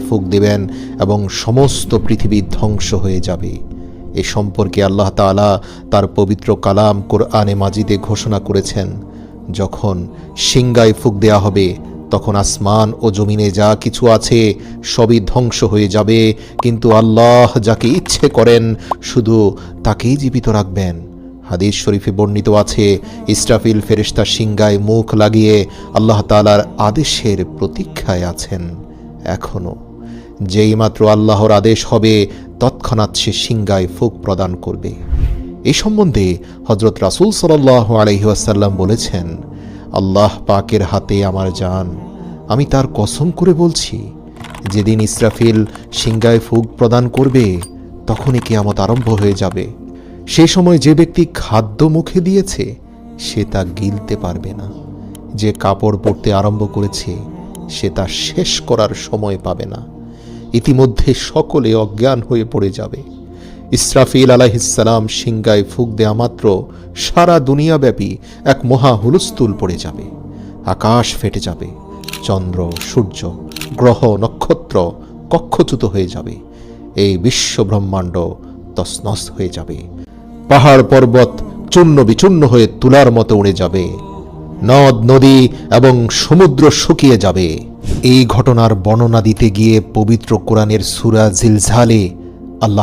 ফুঁক দিবেন এবং সমস্ত পৃথিবী ধ্বংস হয়ে যাবে। এ সম্পর্কে আল্লাহ তাআলা তার পবিত্র কালাম কোরআনে মাজিদে ঘোষণা করেছেন, যখন সিংগায় ফুঁক দেয়া হবে তখন আসমান ও জমিনে যা কিছু আছে সবই ধ্বংস হয়ে যাবে, কিন্তু আল্লাহ যাকে ইচ্ছে করেন শুধু তাকেই জীবিত রাখবেন। হাদিস শরীফে বর্ণিত আছে, ইসরাফিল ফেরেশতা সিংগায় মুখ লাগিয়ে আল্লাহ তাআলার আদেশের প্রতীক্ষায় আছেন এখনো। যেই মাত্র আল্লাহর আদেশ হবে তৎক্ষণাৎ সে সিংগায় ফুঁক প্রদান করবে। এই সম্বন্ধে হযরত রাসূল সাল্লাল্লাহু আলাইহি ওয়াসাল্লাম বলেছেন, আল্লাহ পাকের হাতে আমার জান, আমি তার কসম করে বলছি, যেদিন ইসরাফিল সিংগায় ফুঁক প্রদান করবে তখনই কিয়ামত আরম্ভ হয়ে যাবে। সে সময় যে ব্যক্তি খাদ্য মুখে দিয়েছে সে তা গিলতে পারবে না, যে কাপড় পরতে আরম্ভ করেছে সে তা শেষ করার সময় পাবে না। ইতিমধ্যে সকলে অজ্ঞান হয়ে পড়ে যাবে। ইসরাফিল আলাইহিসসালাম সিংগায় ফুঁক দেয়া মাত্র সারা দুনিয়াব্যাপী এক মহা হুলস্থুল পড়ে যাবে। আকাশ ফেটে যাবে, চন্দ্র, সূর্য, গ্রহ, নক্ষত্র কক্ষচ্যুত হয়ে যাবে। এই বিশ্ব ব্রহ্মাণ্ড তছনছ হয়ে যাবে। পাহাড় পর্বত চূর্ণ বিচূর্ণ হয়ে তুলার মতো উড়ে যাবে। নদ নদী এবং সমুদ্র শুকিয়ে যাবে। এই ঘটনার বর্ণনা দিতে গিয়ে পবিত্র কোরআনের সূরা জিলজালে আল্লাহ